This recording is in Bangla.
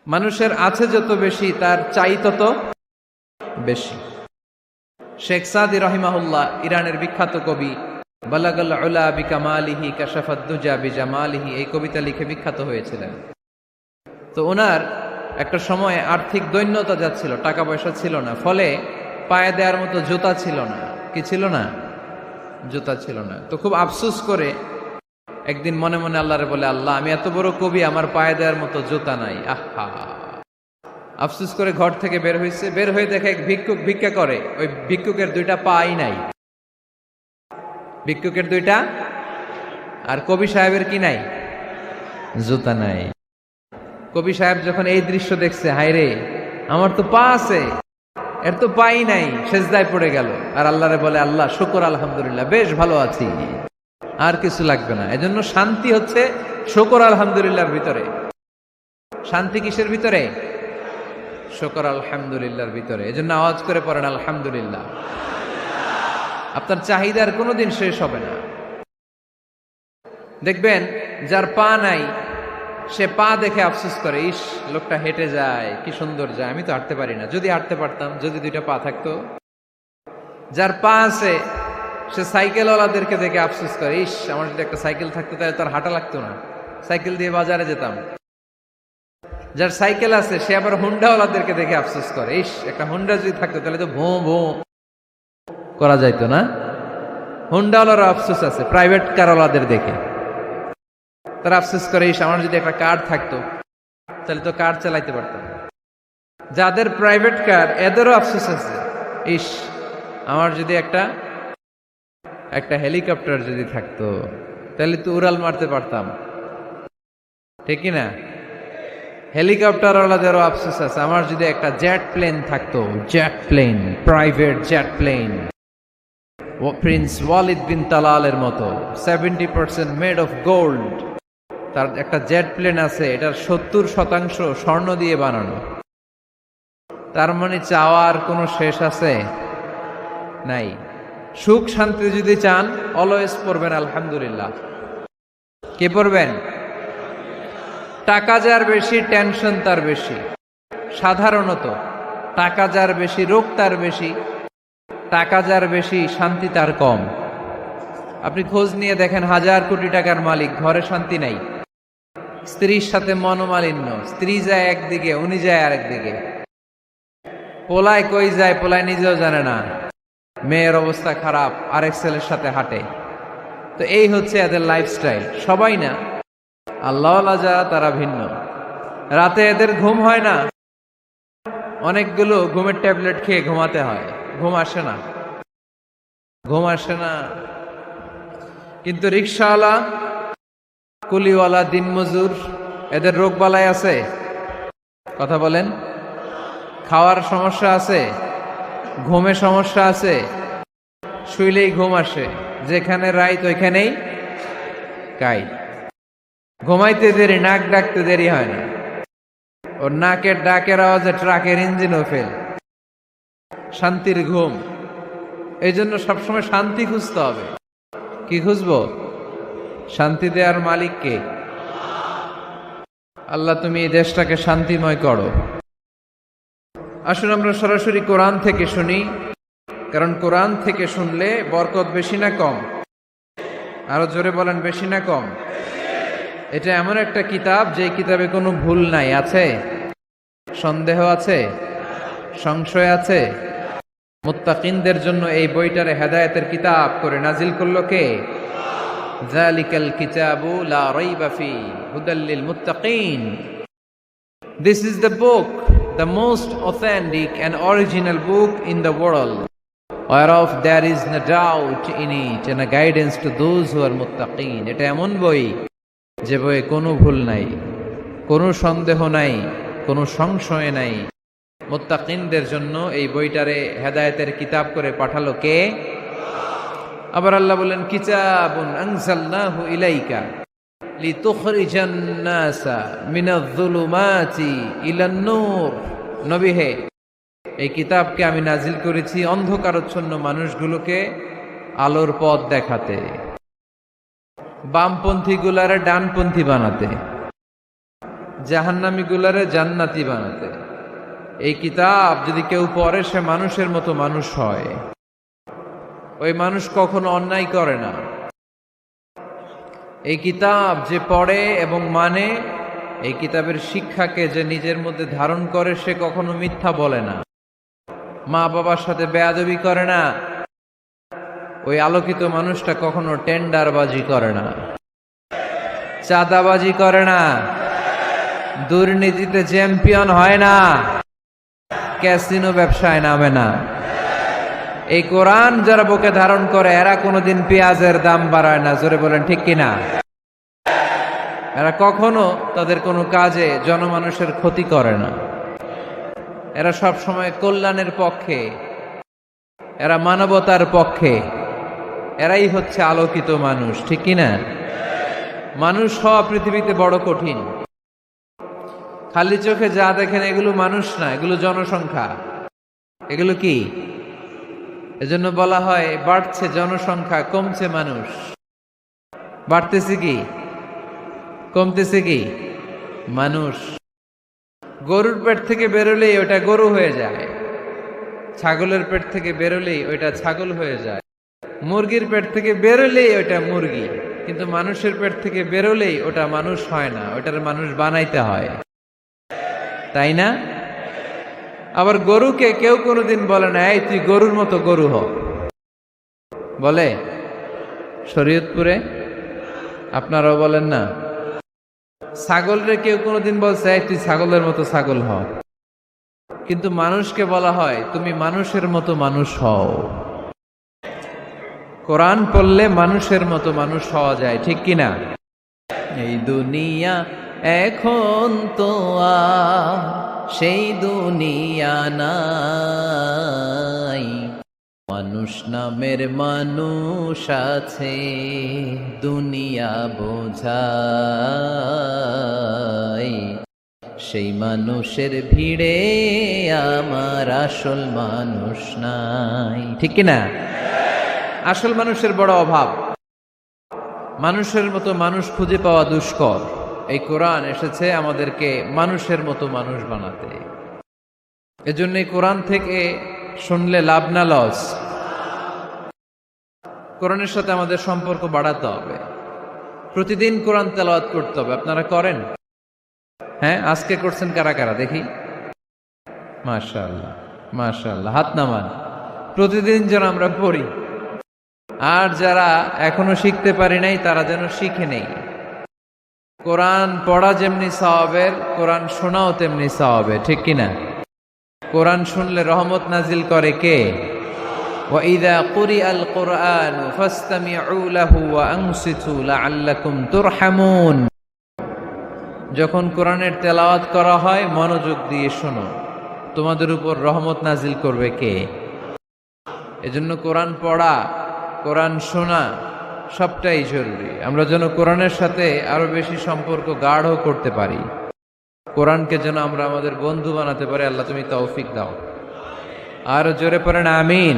মানুষের আছে যত বেশি তার চাই তত বেশি। শেখ সাদি রহিমাহুল্লাহ, ইরানের বিখ্যাত কবি, বালাগাল উলা বিকামালিহি কাশাফাদ দুজা বিজামালিহি, এই কবিতা লিখে বিখ্যাত হয়েছিলেন। তো ওনার একটা সময় আর্থিক দৈন্যতা যাচ্ছিল, টাকা পয়সা ছিল না, ফলে পায়ে দেওয়ার মতো জুতা ছিল না। কি ছিল না? জুতা ছিল না। তো খুব আফসোস করে একদিন মনে মনে আল্লাহরে বলে, আল্লাহ, আমি এত বড় কবি, আমার পায়ে দেওয়ার মতো জুতা নাই। আহা! আফসোস করে ঘর থেকে বের হয়েছে, বের হয়ে দেখে এক ভিক্ষুক ভিক্ষা করে। ওই ভিক্ষুকের দুইটা পাই নাই, ভিক্ষুকের দুইটা, আর কবি সাহেবের কি নাই? জুতা নাই। কবি সাহেব যখন এই দৃশ্য দেখছে, হায় রে, আমার তো পা আছে, এর তো পাই নাই, সেজদায় পড়ে গেল। আর আল্লাহরে বলে, আল্লাহ শুকর, আলহামদুলিল্লাহ, বেশ ভালো আছি, আর কিছু লাগবে না। এজন্য শান্তি হচ্ছে শুকর আলহামদুলিল্লাহর ভিতরে। শান্তি কিসের ভিতরে? শুকর আলহামদুলিল্লাহর ভিতরে। এজন্য আওয়াজ করে পড়েন আলহামদুলিল্লাহ। আপনার চাহিদার কোনোদিন শেষ হবে না। দেখবেন যার পা নাই, সে পা দেখে আফসোস করে, ইস, লোকটা হেঁটে যায়, কি সুন্দর যায়, আমি তো হাঁটতে পারি না, যদি হাঁটতে পারতাম, যদি দুইটা পা থাকতো। যার পা আছে, সে সাইকেলওয়ালাদেরকে দেখে আফসোস করে, ইস, আমার যদি একটা সাইকেল থাকতো তাহলে তার হাঁটা লাগতো না, সাইকেল দিয়ে বাজারে যেতাম। যার সাইকেল আছে, সে আবার হুন্ডাওয়ালাদেরকে দেখে আফসোস করে, ইস, একটা হুন্ডা যদি থাকতো তাহলে তো ভোঁ ভোঁ করা যাইতো না। হুন্ডাওয়ালারও আফসোস আছে প্রাইভেট কারওয়ালাদের দেখে, তারা আফসোস করে, ইস, আমার যদি একটা কার থাকতো তাহলে তো কার চালাইতে পারতাম। যাদের প্রাইভেট কার, এদেরও আফসোস আছে, ইস, আমার যদি একটা হেলিকপ্টার যদি থাকতো তাহলে তো উড়াল মারতে পারতাম, ঠিক না? হেলিকপ্টারওয়ালাদেরও আফসোস আছে, আমার যদি একটা জেট প্লেন থাকতো, jet plane, private jet plane, prince Walid bin তালালের মতো 70% মেড অফ গোল্ড, তার একটা জেট প্লেন আছে, এটার 70% স্বর্ণ দিয়ে বানানো। তার মানে চাওয়ার কোনো শেষ আছে? নাই। সুখ শান্তি যদি চান, অলওয়েজ পড়বেন আলহামদুলিল্লাহ। কে পড়বেন? টাকা যার বেশি, টেনশন তার বেশি। সাধারণত টাকা যার বেশি, রোগ তার বেশি। টাকা যার বেশি, শান্তি তার কম। আপনি খোঁজ নিয়ে দেখেন, 1000 কোটি টাকার মালিক, ঘরে শান্তি নাই। স্ত্রীর সাথে মনোমালিন্য, স্ত্রী যায় একদিকে, উনি যায় আরেকদিকে। পোলায় কই যায়, পোলায় নিজেও জানে না। মেয়ের অবস্থা খারাপ, আরেক ছেলের সাথে হাঁটে। তো এই হচ্ছে এদের লাইফস্টাইল। সবাই না, আল্লাহওয়ালা যারা, তারা ভিন্ন। রাতে এদের ঘুম হয় না, অনেকগুলো ঘুমের ট্যাবলেট খেয়ে ঘুমাতে হয়, ঘুম আসে না, ঘুম আসে না। কিন্তু রিক্সাওয়ালা, কুলিওয়ালা, দিনমজুর, এদের রোগ বালাই আছে? কথা বলেন। খাওয়ার সমস্যা আছে, ঘুমে সমস্যা আছে, শুইলেই ঘুম আসে, যেখানে রাইত ওইখানেই কাই। ঘুমাইতে দেরি, নাক ডাকতে দেরি হয় না, ওর নাকের ডাকের আওয়াজে ট্রাকের ইঞ্জিনও ফেল। শান্তির ঘুম। এই জন্য সবসময় শান্তি খুঁজতে হবে। কি খুঁজবো? শান্তি দেওয়ার মালিককে। আল্লাহ, তুমি এই দেশটাকে শান্তিময় করো। আসুন আমরা সরাসরি কোরআন থেকে শুনি, কারণ কোরআন থেকে শুনলে বরকত বেশি না কম? আরো জোরে বলেন, বেশি না কম? এটা এমন একটা কিতাব, যে কিতাবে কোনো ভুল নাই। আছে? সন্দেহ আছে? সংশয় আছে? মুত্তাকিনদের জন্য এই বইটারে হেদায়েতের কিতাব করে নাজিল করলো কে? যালিকাল কিতাবু লা রাইবা ফি হুদাল লিল মুত্তাকিন। This is the book, the most authentic and original book in the world, whereof there is no doubt in it, and a guidance to those who are muttaqin. এটা এমন বই, যে বইয়ে কোনো ভুল নাই, কোনো সন্দেহ নাই, কোনো সংশয় নাই। মুত্তাকিনদের জন্য এই বইটারে হেদায়েতের কিতাব করে পাঠালো কে? আবার আল্লাহ বলেন, কিতাবুন আনজালনাহু ইলাইকা লিতুখরিজান নাসা মিনাজ-যুলুমাতি ইলান-নূর। নবী হে, এই কিতাবকে আমি নাজিল করেছি অন্ধকারাচ্ছন্ন মানুষগুলোকে আলোর পথ দেখাতে, বামপন্থী গুলারে ডানপন্থী বানাতে, জাহান্নামীগুলারে জান্নাতি বানাতে। এই কিতাব যদি কেউ পড়ে সে মানুষের মতো মানুষ হয়। ওই মানুষ কখনো অন্যায় করে না। এই কিতাব যে পড়ে এবং মানে, এই কিতাবের শিক্ষাকে যে নিজের মধ্যে ধারণ করে সে কখনো মিথ্যা বলে না, মা বাবার সাথে বেয়াদবি করে না। ওই আলোকিত মানুষটা কখনো টেন্ডারবাজি করে না, চাঁদাবাজি করে না, দুর্নীতিতে চ্যাম্পিয়ন হয় না, ক্যাসিনো ব্যবসায় নামে না। এই কোরআন যারা বুকে ধারণ করে এরা কোনোদিন পেঁয়াজের দাম বাড়ায় না। জোরে বলেন ঠিক কিনা? এরা কখনো তাদের কোনো কাজে জনমানুষের ক্ষতি করে না। এরা সব সময় কল্যাণের পক্ষে, এরা মানবতার পক্ষে। এরাই হচ্ছে আলোকিত মানুষ, ঠিক কিনা? মানুষ হওয়া পৃথিবীতে বড় কঠিন। খালি চোখে যা দেখেন এগুলো মানুষ না, এগুলো জনসংখ্যা। এগুলো কি? এজন্য বলা হয় বাড়ছে জনসংখ্যা, কমছে মানুষ। বাড়তেছে কি, কমতেছে কি? মানুষ। গরুর পেট থেকে বেরোলেই ওটা গরু হয়ে যায়, ছাগলের পেট থেকে বেরোলেই ওইটা ছাগল হয়ে যায়, মুরগির পেট থেকে বেরোলেই ওটা মুরগি। কিন্তু মানুষের পেট থেকে বেরোলেই ওটা মানুষ হয় না, ওটার মানুষ বানাইতে হয়, তাই না? আবার গরুকে কেউ কোনোদিন বলে না এই তুই গরুর মতো গরু হ, বলে? শরীয়তপুরে আপনারাও বলেন না? ছাগলরে কেউ কোনোদিন বলছে এই তুই ছাগলের মতো ছাগল হ। কিন্তু মানুষকে বলা হয় তুমি মানুষের মতো মানুষ হও। কোরআন পড়লে মানুষের মতো মানুষ হওয়া যায়, ঠিক কিনা? এই দুনিয়া এখন তো আর সেই দুনিয়া নাই, মানুষ নামের মানুষ আছে দুনিয়া বোঝাই, সেই মানুষের ভিড়ে আমার আসল মানুষ নাই, ঠিক কিনা? আসল মানুষের বড় অভাব। মানুষের মতো মানুষ খুঁজে পাওয়া দুষ্কর। এই কোরআন এসেছে আমাদেরকে মানুষের মতো মানুষ বানাতে। এজন্য এই কোরআন থেকে শুনলে লাভ না লস? কোরআনের সাথে আমাদের সম্পর্ক বাড়াতে হবে। প্রতিদিন কোরআন তেলাওয়াত করতে হবে। আপনারা করেন? হ্যাঁ, আজকে করছেন কারা কারা দেখি? মাশাআল্লাহ, মাশাআল্লাহ, হাত নামান। প্রতিদিন যেন আমরা পড়ি। আর যারা এখনো শিখতে পারি নাই তারা যেন শিখে নেই। কোরআন পড়া যেমনি সওয়াবের, কোরআন শোনাও তেমনি সওয়াবের, ঠিক কিনা? কোরআন শুনলে রহমত নাজিল করে কে? وَإِذَا قُرِئَ الْقُرْآنُ فَاسْتَمِعُوا لَهُ وَأَنصِتُوا لَعَلَّكُمْ تُرْحَمُونَ। যখন কোরআনের তেলাওয়াত করা হয় মনোযোগ দিয়ে শোনো, তোমাদের উপর রহমত নাজিল করবে কে? এজন্য কোরআন পড়া, কোরআন শোনা সবটাই জরুরি। আমরা যেন কোরআনের সাথে আরো বেশি সম্পর্ক গাঢ় করতে পারি, কোরআনকে যেন আমরা আমাদের বন্ধু বানাতে পারি। আল্লাহ তুমি তৌফিক দাও। আর জোরে পড়েন আমিন।